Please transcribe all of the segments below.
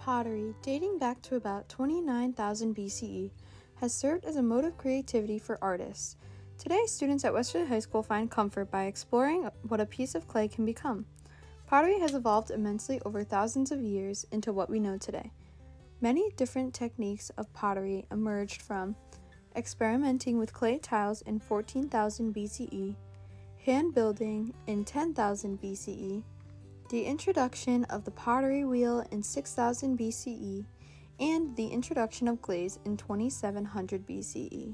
Pottery, dating back to about 29,000 BCE, has served as a mode of creativity for artists. Today, students at Westerly High School find comfort by exploring what a piece of clay can become. Pottery has evolved immensely over thousands of years into what we know today. Many different techniques of pottery emerged from experimenting with clay tiles in 14,000 BCE, hand building in 10,000 BCE, the introduction of the pottery wheel in 6000 BCE, and the introduction of glaze in 2700 BCE.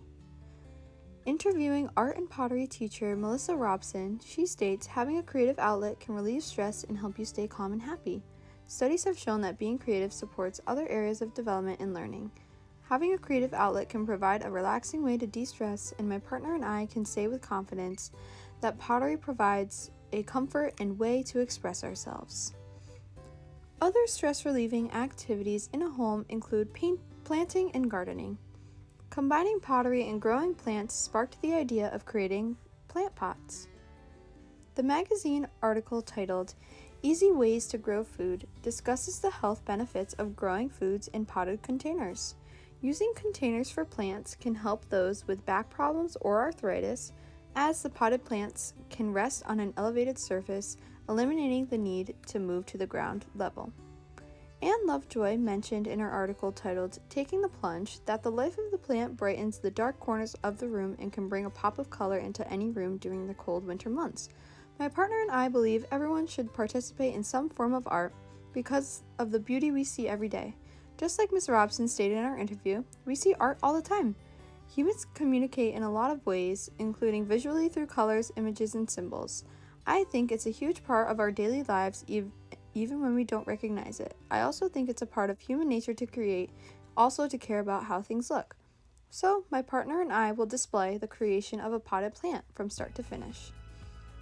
Interviewing art and pottery teacher Melissa Robson, she states, having a creative outlet can relieve stress and help you stay calm and happy. Studies have shown that being creative supports other areas of development and learning. Having a creative outlet can provide a relaxing way to de-stress, and my partner and I can say with confidence that pottery provides a comfort and way to express ourselves. Other stress-relieving activities in a home include planting and gardening. Combining pottery and growing plants sparked the idea of creating plant pots. The magazine article titled "Easy Ways to Grow Food" discusses the health benefits of growing foods in potted containers. Using containers for plants can help those with back problems or arthritis, as the potted plants can rest on an elevated surface, eliminating the need to move to the ground level. Anne Lovejoy mentioned in her article titled "Taking the Plunge" that the life of the plant brightens the dark corners of the room and can bring a pop of color into any room during the cold winter months. My partner and I believe everyone should participate in some form of art because of the beauty we see every day. Just like Ms. Robson stated in our interview, we see art all the time. Humans communicate in a lot of ways, including visually through colors, images, and symbols. I think it's a huge part of our daily lives, even when we don't recognize it. I also think it's a part of human nature to create, also to care about how things look. So, my partner and I will display the creation of a potted plant from start to finish.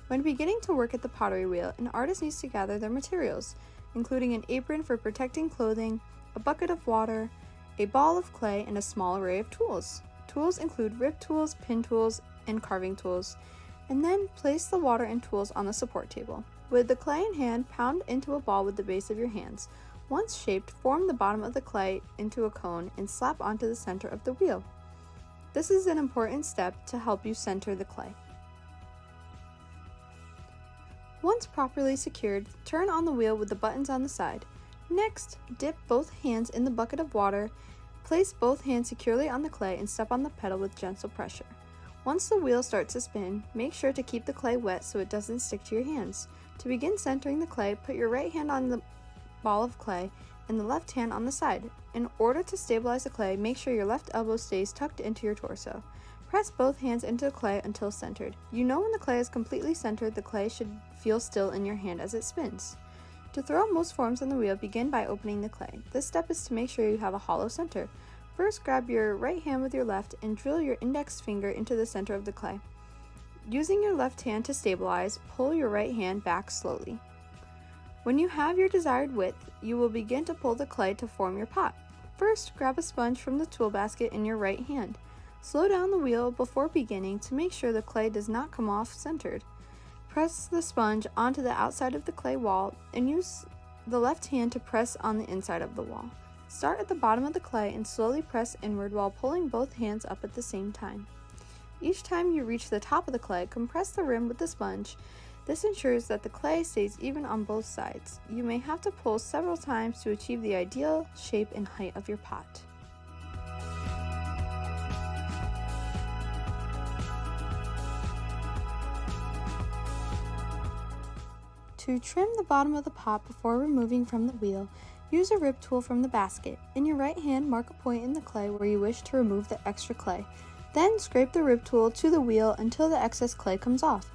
When beginning to work at the pottery wheel, an artist needs to gather their materials, including an apron for protecting clothing, a bucket of water, a ball of clay, and a small array of tools. Tools include rib tools, pin tools, and carving tools, and then place the water and tools on the support table. With the clay in hand, pound into a ball with the base of your hands. Once shaped, form the bottom of the clay into a cone and slap onto the center of the wheel. This is an important step to help you center the clay. Once properly secured, turn on the wheel with the buttons on the side. Next, dip both hands in the bucket of water. Place both hands securely on the clay and step on the pedal with gentle pressure. Once the wheel starts to spin, make sure to keep the clay wet so it doesn't stick to your hands. To begin centering the clay, put your right hand on the ball of clay and the left hand on the side. In order to stabilize the clay, make sure your left elbow stays tucked into your torso. Press both hands into the clay until centered. You know when the clay is completely centered, the clay should feel still in your hand as it spins. To throw most forms on the wheel, begin by opening the clay. This step is to make sure you have a hollow center. First, grab your right hand with your left and drill your index finger into the center of the clay. Using your left hand to stabilize, pull your right hand back slowly. When you have your desired width, you will begin to pull the clay to form your pot. First, grab a sponge from the tool basket in your right hand. Slow down the wheel before beginning to make sure the clay does not come off centered. Press the sponge onto the outside of the clay wall and use the left hand to press on the inside of the wall. Start at the bottom of the clay and slowly press inward while pulling both hands up at the same time. Each time you reach the top of the clay, compress the rim with the sponge. This ensures that the clay stays even on both sides. You may have to pull several times to achieve the ideal shape and height of your pot. To trim the bottom of the pot before removing from the wheel, use a rib tool from the basket. In your right hand, mark a point in the clay where you wish to remove the extra clay. Then scrape the rib tool to the wheel until the excess clay comes off.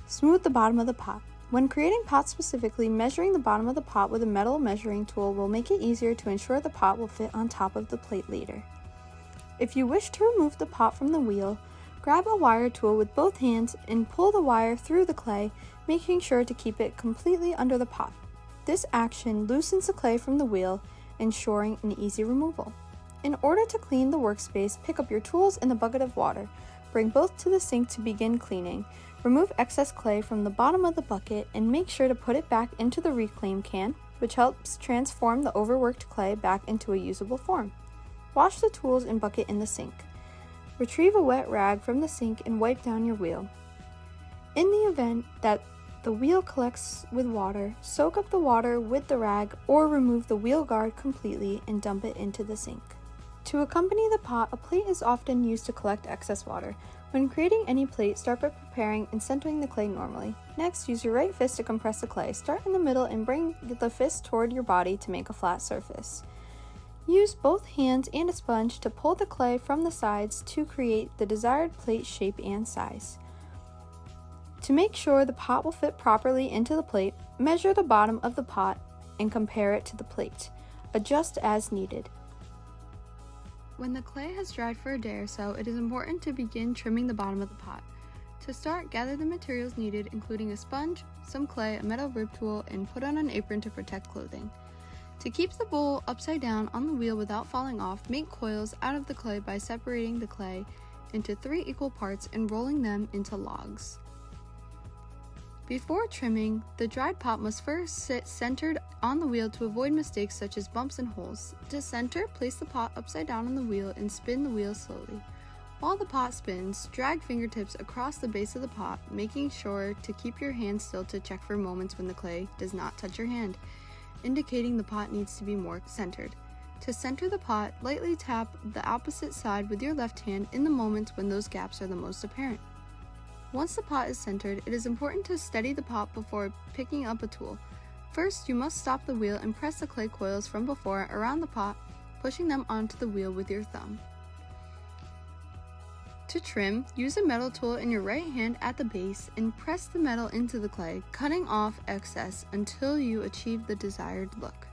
Smooth the bottom of the pot. When creating pots specifically, measuring the bottom of the pot with a metal measuring tool will make it easier to ensure the pot will fit on top of the plate later. If you wish to remove the pot from the wheel, grab a wire tool with both hands and pull the wire through the clay, making sure to keep it completely under the pot. This action loosens the clay from the wheel, ensuring an easy removal. In order to clean the workspace, pick up your tools and the bucket of water. Bring both to the sink to begin cleaning. Remove excess clay from the bottom of the bucket and make sure to put it back into the reclaim can. which helps transform the overworked clay back into a usable form. Wash the tools and bucket in the sink. Retrieve a wet rag from the sink and wipe down your wheel. In the event that the wheel collects with water, soak up the water with the rag or remove the wheel guard completely and dump it into the sink. To accompany the pot, a plate is often used to collect excess water. When creating any plate, start by preparing and centering the clay normally. Next, use your right fist to compress the clay. Start in the middle and bring the fist toward your body to make a flat surface. Use both hands and a sponge to pull the clay from the sides to create the desired plate shape and size. To make sure the pot will fit properly into the plate, measure the bottom of the pot and compare it to the plate. Adjust as needed. When the clay has dried for a day or so, it is important to begin trimming the bottom of the pot. To start, gather the materials needed, including a sponge, some clay, a metal rib tool, and put on an apron to protect clothing. To keep the bowl upside down on the wheel without falling off, make coils out of the clay by separating the clay into 3 equal parts and rolling them into logs. Before trimming, the dried pot must first sit centered on the wheel to avoid mistakes such as bumps and holes. To center, place the pot upside down on the wheel and spin the wheel slowly. While the pot spins, drag fingertips across the base of the pot, making sure to keep your hand still to check for moments when the clay does not touch your hand, indicating the pot needs to be more centered. To center the pot, lightly tap the opposite side with your left hand in the moments when those gaps are the most apparent. Once the pot is centered, it is important to steady the pot before picking up a tool. First, you must stop the wheel and press the clay coils from before around the pot, pushing them onto the wheel with your thumb. To trim, use a metal tool in your right hand at the base and press the metal into the clay, cutting off excess until you achieve the desired look.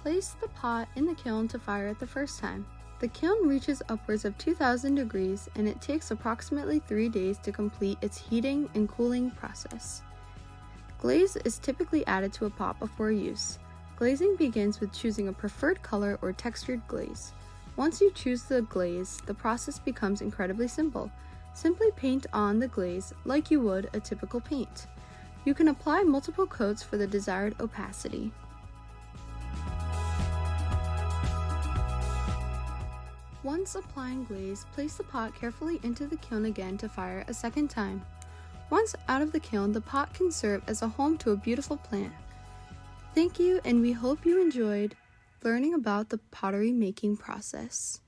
Place the pot in the kiln to fire it the first time. The kiln reaches upwards of 2,000 degrees and it takes approximately 3 days to complete its heating and cooling process. Glaze is typically added to a pot before use. Glazing begins with choosing a preferred color or textured glaze. Once you choose the glaze, the process becomes incredibly simple. Simply paint on the glaze like you would a typical paint. You can apply multiple coats for the desired opacity. Once applying glaze, place the pot carefully into the kiln again to fire a second time. Once out of the kiln, the pot can serve as a home to a beautiful plant. Thank you, and we hope you enjoyed learning about the pottery making process.